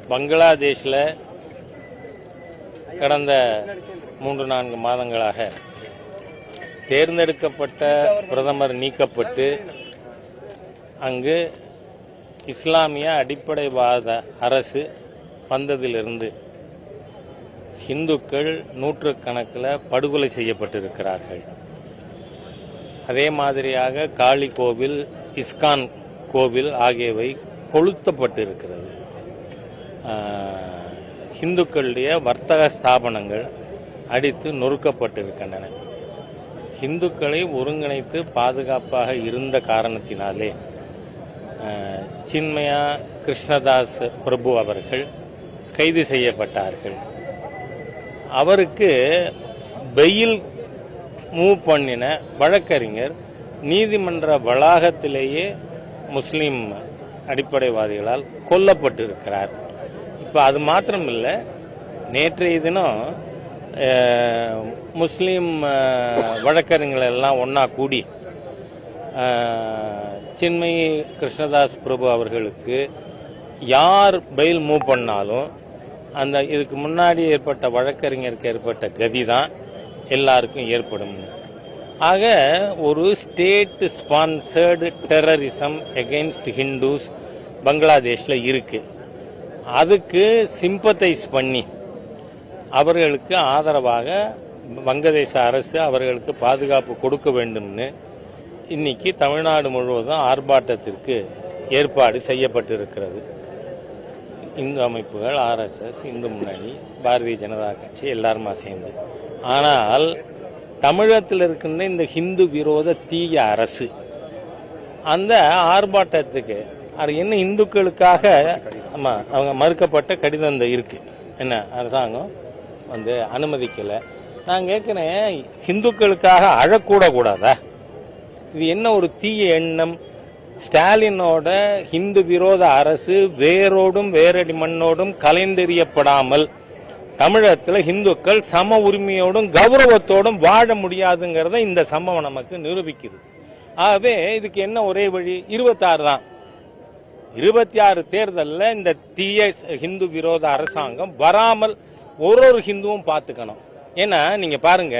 பங்களாதேஷில் கடந்த 3-4 மாதங்களாக தேர்ந்தெடுக்கப்பட்ட பிரதமர் நீக்கப்பட்டு அங்கு இஸ்லாமிய அடிப்படைவாத அரசு வந்ததிலிருந்து இந்துக்கள் நூற்றுக்கணக்கில் படுகொலை செய்யப்பட்டிருக்கிறார்கள். அதே மாதிரியாக காளி கோவில், இஸ்கான் கோவில் ஆகியவை கொளுத்தப்பட்டிருக்கிறது. இந்துக்களுடைய வர்த்தக ஸ்தாபனங்கள் அடித்து நொறுக்கப்பட்டிருக்கின்றன. இந்துக்களை ஒருங்கிணைத்து பாதுகாப்பாக இருந்த காரணத்தினாலே சின்மயா கிருஷ்ணதாஸ் பிரபு அவர்கள் கைது செய்யப்பட்டார்கள். அவருக்கு பெயில் மூவ் பண்ணின வழக்கறிஞர் நீதிமன்ற வளாகத்திலேயே முஸ்லீம் அடிப்படைவாதிகளால் கொல்லப்பட்டிருக்கிறார். இப்போ அது மாத்திரமில்லை, நேற்றைய தினம் முஸ்லீம் வழக்கறிஞர்கள் எல்லாம் ஒன்றா கூடி சின்மயி கிருஷ்ணதாஸ் பிரபு அவர்களுக்கு யார் பெயில் மூவ் பண்ணாலும் அந்த இதுக்கு முன்னாடி ஏற்பட்ட வழக்கறிஞருக்கு ஏற்பட்ட கதி தான் எல்லாருக்கும் ஏற்படும். ஆக ஒரு state sponsored terrorism against Hindus பங்களாதேஷில் இருக்குது. அதுக்கு சிம்பத்தைஸ் பண்ணி அவர்களுக்கு ஆதரவாக வங்கதேச அரசு அவர்களுக்கு பாதுகாப்பு கொடுக்க வேண்டும்னு இன்னைக்கு தமிழ்நாடு முழுவதும் ஆர்ப்பாட்டத்திற்கு ஏற்பாடு செய்யப்பட்டிருக்கிறது. இந்து அமைப்புகள், ஆர்எஸ்எஸ், இந்து முன்னணி, பாரதிய ஜனதா கட்சி எல்லாருமா சேர்ந்து. ஆனால் தமிழகத்தில் இருக்கின்ற இந்த ஹிந்து விரோத தீய அரசு அந்த ஆர்ப்பாட்டத்துக்கு அது என்ன இந்துக்களுக்காக அவங்க மறுக்கப்பட்ட கடிதம் இருக்கு, என்ன அரசாங்கம் அனுமதிக்கலை. நான் கேட்குறேன், ஹிந்துக்களுக்காக அழக்கூட கூடாதா? இது என்ன ஒரு தீய எண்ணம்? ஸ்டாலினோட ஹிந்து விரோத அரசு வேரோடும் வேரடி மண்ணோடும் கலைந்தெறியப்படாமல் தமிழகத்தில் இந்துக்கள் சம உரிமையோடும் கௌரவத்தோடும் வாழ முடியாதுங்கிறத இந்த சம்பவம் நமக்கு நிரூபிக்குது. ஆகவே இதுக்கு என்ன ஒரே வழி? 26 தான். 26 தேர்தலில் இந்த தீய ஹிந்து விரோத அரசாங்கம் வராமல் ஒரு ஹிந்துவும் பார்த்துக்கணும். ஏன்னா நீங்க பாருங்க,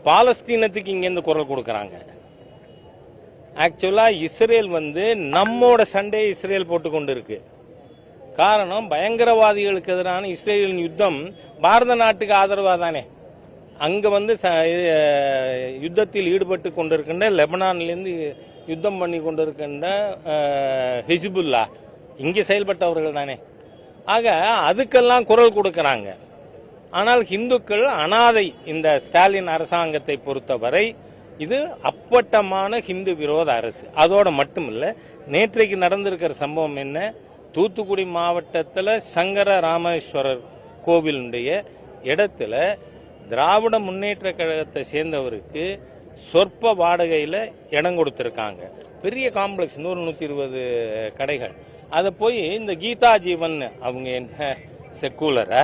பாலஸ்தீனத்துக்கு இங்கேருந்து குரல் கொடுக்கறாங்க. ஆக்சுவலா இஸ்ரேல் நம்மோட சண்டையை இஸ்ரேல் போட்டுக்கொண்டு இருக்கு. காரணம், பயங்கரவாதிகளுக்கு எதிரான இஸ்ரேலின் யுத்தம் பாரத நாட்டுக்கு ஆதரவா தானே. அங்க யுத்தத்தில் ஈடுபட்டு கொண்டிருக்கின்ற லெபனான்லேருந்து யுத்தம் பண்ணி கொண்டிருக்கின்ற ஹிஸ்புல்லா இங்கே செயல்பட்டவர்கள் தானே. ஆக அதுக்கெல்லாம் குரல் கொடுக்கறாங்க. ஆனால் இந்துக்கள் அனாதை. இந்த ஸ்டாலின் அரசாங்கத்தை பொறுத்தவரை இது அப்பட்டமான ஹிந்து விரோத அரசு. அதோட மட்டுமில்லை, நேற்றைக்கு நடந்திருக்கிற சம்பவம் என்ன? தூத்துக்குடி மாவட்டத்தில் சங்கர ராமேஸ்வரர் கோவிலுடைய இடத்துல திராவிட முன்னேற்ற கழகத்தை சேர்ந்தவருக்கு சொற்ப வாடகையில் இடம் கொடுத்துருக்காங்க. பெரிய காம்ப்ளெக்ஸ், 100-120 கடைகள். அதை போய் இந்த கீதா ஜீவன், அவங்க என்ன செக்குலரா,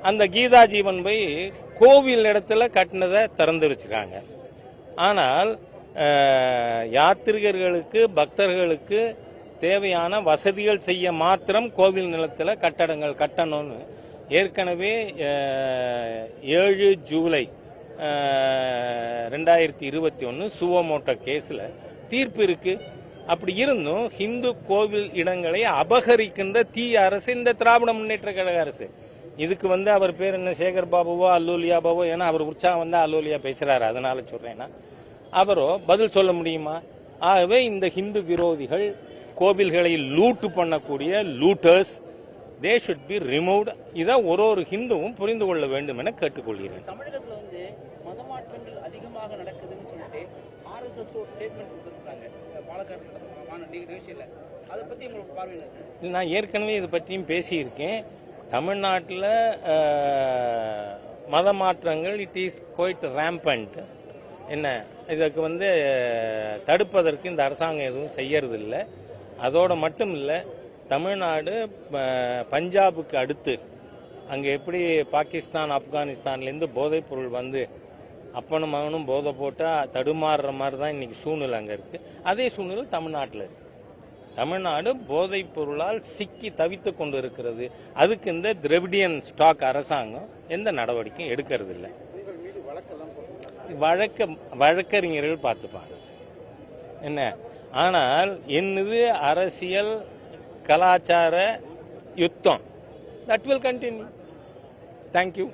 அந்த கீதா ஜீவன் போய் கோவில் இடத்துல கட்டினதை திறந்து வச்சுருக்காங்க. ஆனால் யாத்திரிகர்களுக்கு, பக்தர்களுக்கு தேவையான வசதிகள் செய்ய மாத்திரம் கோவில் நிலத்தில் கட்டடங்கள் கட்டணும்னு ஏற்கனவே 7 ஜூலை 2021 சுவோமோட்டோ கேஸில் தீர்ப்பு இருக்கு. அப்படி இருந்தும் ஹிந்து கோவில் இடங்களை அபகரிக்கின்ற தீய அரசு இந்த திராவிட முன்னேற்ற கழக அரசு. இதுக்கு அவர் பேர் என்ன, சேகர் பாபுவோ அல்லோலியா பாபுவோ, ஏன்னா அவர் உற்சாகம் அல்லோலியா பேசுறாரு, அதனால சொல்றேன்னா அவரோ பதில் சொல்ல முடியுமா? ஆகவே இந்த ஹிந்து விரோதிகள், கோவில்களை லூட்டு பண்ணக்கூடிய லூட்டர்ஸ், தே ஷுட் பி ரிமூவ்ட். இதை ஒரு ஹிந்துவும் புரிந்து கொள்ள வேண்டும் என கேட்டுக்கொள்கிறேன். தமிழகத்தில் மதமாற்றங்கள் அதிகமாக நடக்குதுன்னு சொல்லிட்டு ஆர்எஸ்எஸ் ஸ்டேட்மெண்ட் கொடுத்துருக்காங்க பாலக்காடு நிகழ்ச்சியில். அதை பற்றி உங்களுக்கு பார்வையில்லை? நான் ஏற்கனவே இதை பற்றியும் பேசியிருக்கேன். தமிழ்நாட்டில் மத மாற்றங்கள் இட் இஸ் குவைட் ரேம்பண்ட். என்ன, இதுக்கு தடுப்பதற்கு இந்த அரசாங்கம் எதுவும் செய்யறதில்லை. அதோடு மட்டும் இல்லை, தமிழ்நாடு பஞ்சாபுக்கு அடுத்து அங்கே எப்படி பாகிஸ்தான், ஆப்கானிஸ்தான்லேருந்து போதைப் பொருள் அப்பனும் மகனும் போதை போட்டால் தடுமாறுற மாதிரி தான் இன்றைக்கி சூழ்நிலை அங்கே இருக்குது. அதே சூழ்நிலை தமிழ்நாட்டில் இருக்குது. தமிழ்நாடு போதைப் பொருளால் சிக்கி தவித்து கொண்டு இருக்கிறது. அதுக்கு இந்த திராவிடியன் ஸ்டாக் அரசாங்கம் எந்த நடவடிக்கையும் எடுக்கிறது இல்லை. வழக்கறிஞர்கள் பார்த்துப்பாங்க என்ன. ஆனால் என்னது அரசியல் கலாச்சார யுத்தம். That will continue. தேங்க்யூ.